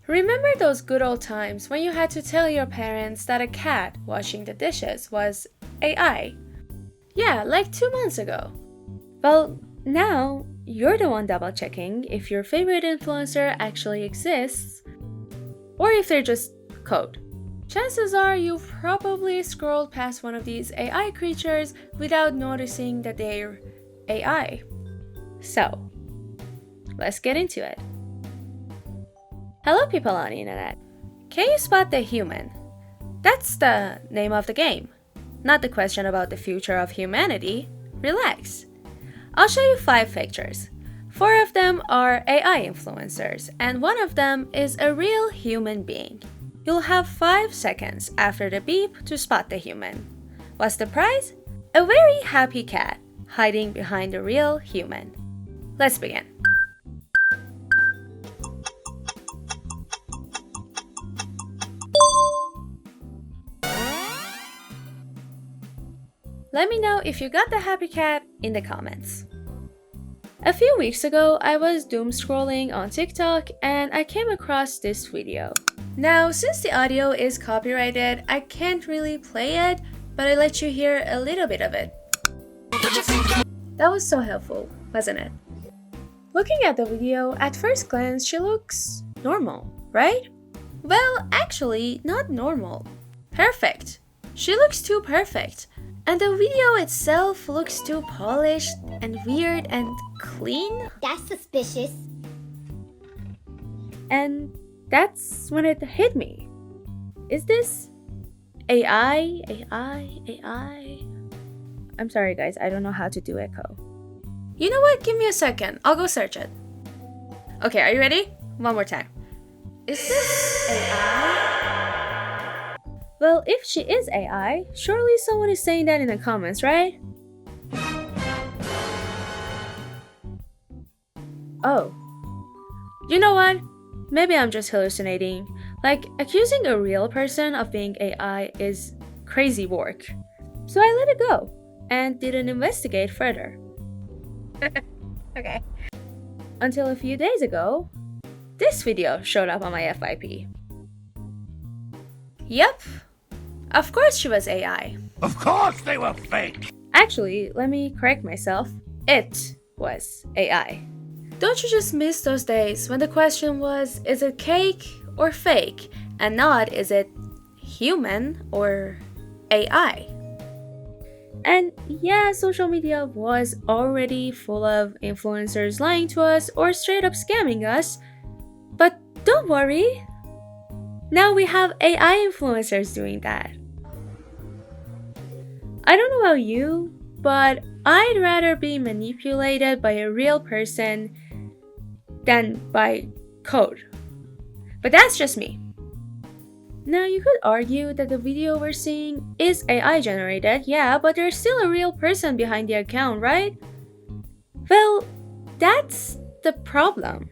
Remember those good old times when you had to tell your parents that a cat washing the dishes was AI? Yeah, like 2 months ago. Well, now you're the one double checking if your favorite influencer actually exists or if they're just code. Chances are you've probably scrolled past one of these AI creatures without noticing that they're AI. So, let's get into it. Hello people on the internet. Can you spot the human? That's the name of the game, not the question about the future of humanity. Relax. I'll show you 5 pictures. 4 of them are AI influencers, and 1 of them is a real human being. You'll have 5 seconds after the beep to spot the human. What's the prize? A very happy cat hiding behind a real human. Let's begin. Let me know if you got the happy cat in the comments. A few weeks ago, I was doom scrolling on TikTok and I came across this video. Now, since the audio is copyrighted, I can't really play it, but I let you hear a little bit of it. That was so helpful, wasn't it? Looking at the video, at first glance, she looks normal, right? Well, actually, not normal. Perfect. She looks too perfect. And the video itself looks too polished and weird and clean. That's suspicious. And that's when it hit me. Is this AI? I'm sorry guys, I don't know how to do echo. You know what? Give me a second. I'll go search it. Okay, are you ready? One more time. Is this AI? Well, if she is AI, surely someone is saying that in the comments, right? Oh. You know what? Maybe I'm just hallucinating. Like, accusing a real person of being AI is crazy work. So I let it go and didn't investigate further. Okay. Until a few days ago, this video showed up on my FYP. Yep. Of course she was AI. Of course they were fake! Actually, let me correct myself. It was AI. Don't you just miss those days when the question was, is it cake or fake? And not, is it human or AI? And yeah, social media was already full of influencers lying to us or straight up scamming us. But don't worry. Now we have AI influencers doing that. I don't know about you, but I'd rather be manipulated by a real person than by code. But that's just me. Now you could argue that the video we're seeing is AI generated, yeah, but there's still a real person behind the account, right? Well, that's the problem.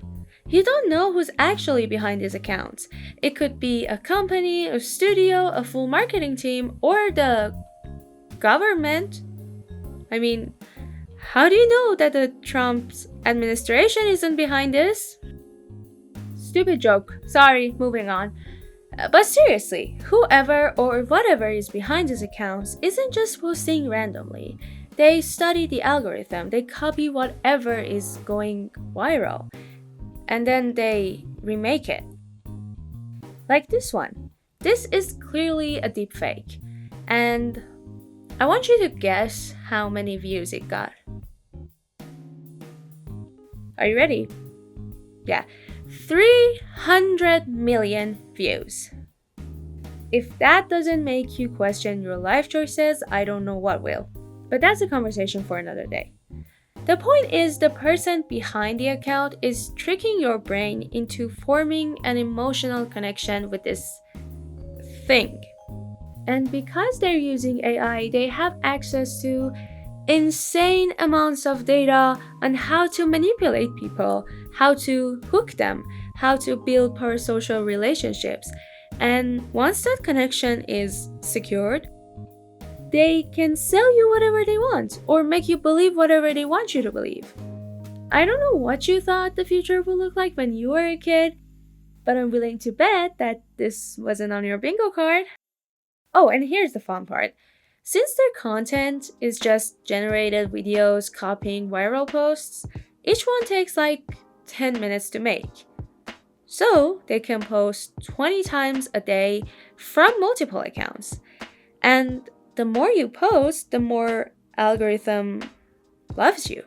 You don't know who's actually behind these accounts. It could be a company, a studio, a full marketing team, or the government. I mean, how do you know that the Trump's administration isn't behind this? Stupid joke. Sorry, moving on. But seriously, whoever or whatever is behind these accounts isn't just posting randomly. They study the algorithm, they copy whatever is going viral, and then they remake it. Like this one. This is clearly a deepfake, and I want you to guess how many views it got. Are you ready? Yeah, 300 million views. If that doesn't make you question your life choices, I don't know what will. But that's a conversation for another day. The point is, the person behind the account is tricking your brain into forming an emotional connection with this thing. And because they're using AI, they have access to insane amounts of data on how to manipulate people, how to hook them, how to build parasocial relationships. And once that connection is secured, they can sell you whatever they want or make you believe whatever they want you to believe. I don't know what you thought the future would look like when you were a kid, But I'm willing to bet that this wasn't on your bingo card. Oh, and here's the fun part. Since their content is just generated videos copying viral posts, each one takes like 10 minutes to make. So they can post 20 times a day from multiple accounts. And the more you post, the more algorithm loves you.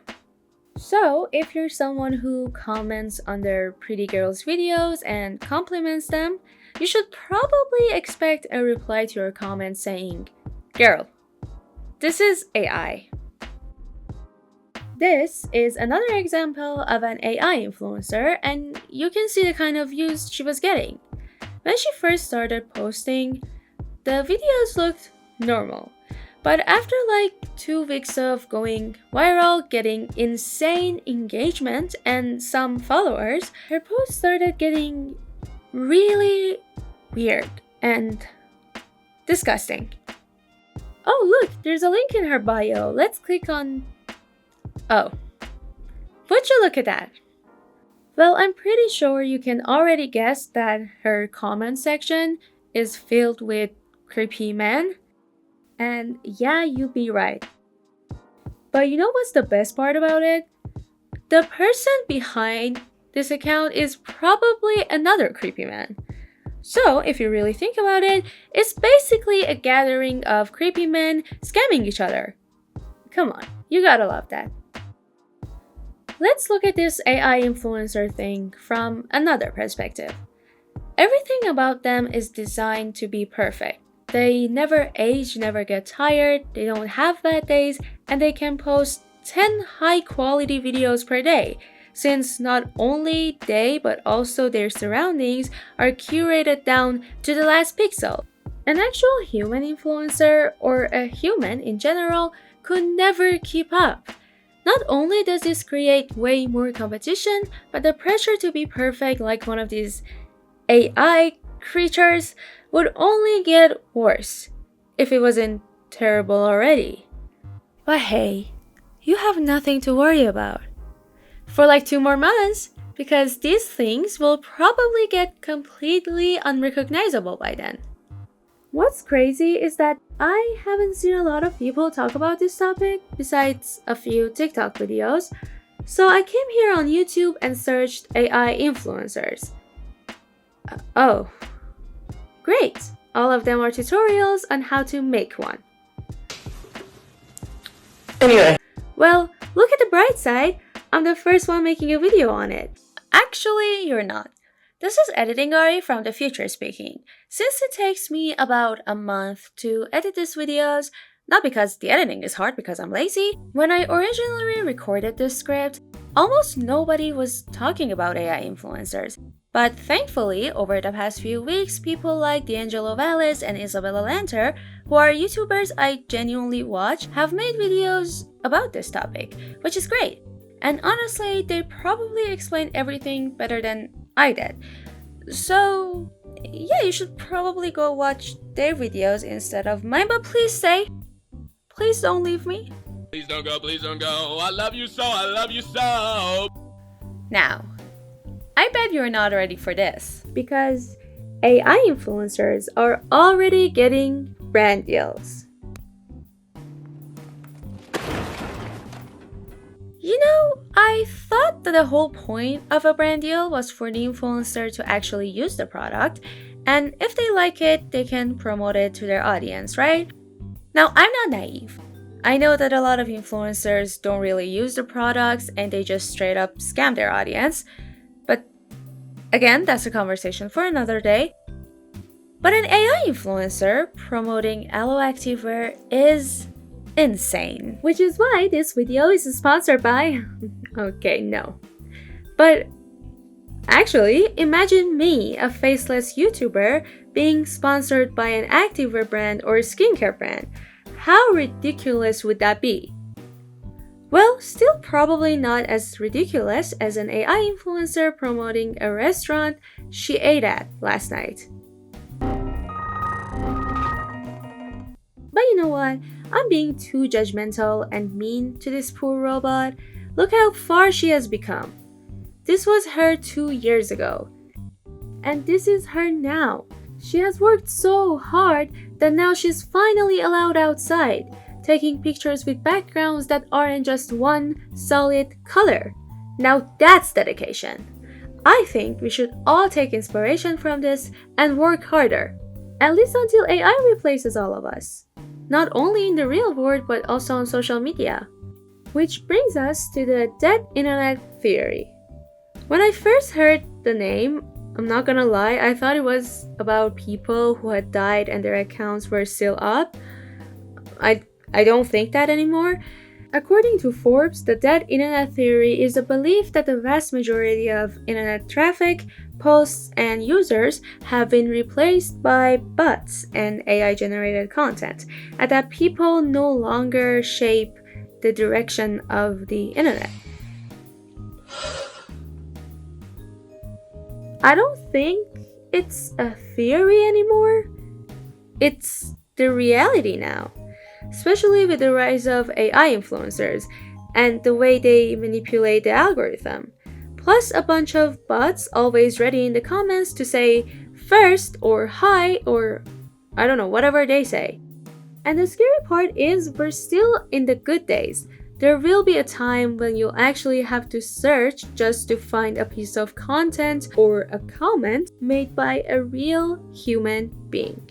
So if you're someone who comments on their pretty girls' videos and compliments them, you should probably expect a reply to your comment saying, "Girl, this is AI." This is another example of an AI influencer, and you can see the kind of views she was getting. When she first started posting, the videos looked normal. But after like 2 weeks of going viral, getting insane engagement and some followers, her posts started getting really weird and disgusting. Oh, look, there's a link in her bio. Let's click on... Oh, would you look at that? Well, I'm pretty sure you can already guess that her comment section is filled with creepy men. And yeah, you'd be right. But you know what's the best part about it? The person behind this account is probably another creepy man. So, if you really think about it, it's basically a gathering of creepy men scamming each other. Come on, you gotta love that. Let's look at this AI influencer thing from another perspective. Everything about them is designed to be perfect. They never age, never get tired, they don't have bad days, and they can post 10 high-quality videos per day, since not only they but also their surroundings are curated down to the last pixel. An actual human influencer, or a human in general, could never keep up. Not only does this create way more competition, but the pressure to be perfect like one of these AI creatures would only get worse if it wasn't terrible already. But hey, you have nothing to worry about for like 2 more months, because these things will probably get completely unrecognizable by then. What's crazy is that I haven't seen a lot of people talk about this topic besides a few TikTok videos, so I came here on YouTube and searched AI influencers. Oh, great! All of them are tutorials on how to make one. Anyway. Well, look at the bright side. I'm the first one making a video on it. Actually, you're not. This is editing Ari from the future speaking. Since it takes me about a month to edit these videos, not because the editing is hard, because I'm lazy, when I originally recorded this script, almost nobody was talking about AI influencers. But thankfully, over the past few weeks, people like D'Angelo Vallis and Isabella Lanter, who are YouTubers I genuinely watch, have made videos about this topic, which is great. And honestly, they probably explain everything better than I did. So, yeah, you should probably go watch their videos instead of mine, but please don't leave me. Please don't go. I love you so, I love you so. Now, I bet you're not ready for this, because AI influencers are already getting brand deals. You know, I thought that the whole point of a brand deal was for the influencer to actually use the product, and if they like it, they can promote it to their audience, right? Now, I'm not naive. I know that a lot of influencers don't really use the products and they just straight up scam their audience, but again, that's a conversation for another day. But an AI influencer promoting Aloe Activewear is insane. Which is why this video is sponsored by... Okay, no. But actually, imagine me, a faceless YouTuber, being sponsored by an activewear brand or skincare brand. How ridiculous would that be? Well, still probably not as ridiculous as an AI influencer promoting a restaurant she ate at last night. But you know what? I'm being too judgmental and mean to this poor robot. Look how far she has become. This was her 2 years ago. and this is her now. She has worked so hard that now she's finally allowed outside, taking pictures with backgrounds that aren't just one solid color. Now that's dedication. I think we should all take inspiration from this and work harder, at least until AI replaces all of us, not only in the real world but also on social media. Which brings us to the dead internet theory. When I first heard the name, I'm not gonna lie, I thought it was about people who had died and their accounts were still up. I don't think that anymore. According to Forbes, the dead internet theory is the belief that the vast majority of internet traffic, posts, and users have been replaced by bots and AI-generated content, and that people no longer shape the direction of the internet. I don't think it's a theory anymore. It's the reality now, especially with the rise of AI influencers and the way they manipulate the algorithm. Plus a bunch of bots always ready in the comments to say first or hi or I don't know, whatever they say. And the scary part is we're still in the good days. There will be a time when you'll actually have to search just to find a piece of content or a comment made by a real human being.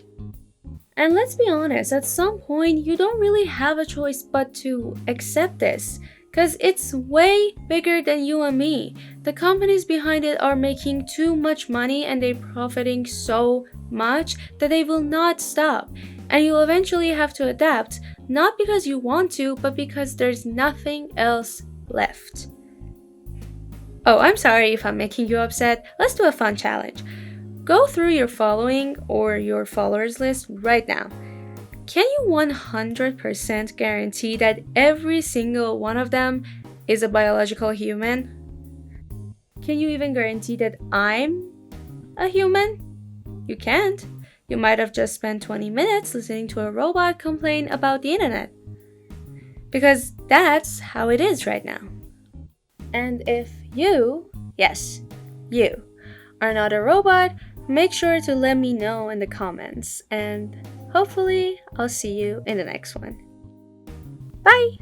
And let's be honest, at some point you don't really have a choice but to accept this, because it's way bigger than you and me. The companies behind it are making too much money and they're profiting so much that they will not stop. And you'll eventually have to adapt, not because you want to, but because there's nothing else left. Oh, I'm sorry if I'm making you upset. Let's do a fun challenge. Go through your following or your followers list right now. Can you 100% guarantee that every single one of them is a biological human? Can you even guarantee that I'm a human? You can't. You might have just spent 20 minutes listening to a robot complain about the internet. Because that's how it is right now. And if you, yes, you, are not a robot, make sure to let me know in the comments. And hopefully I'll see you in the next one. Bye!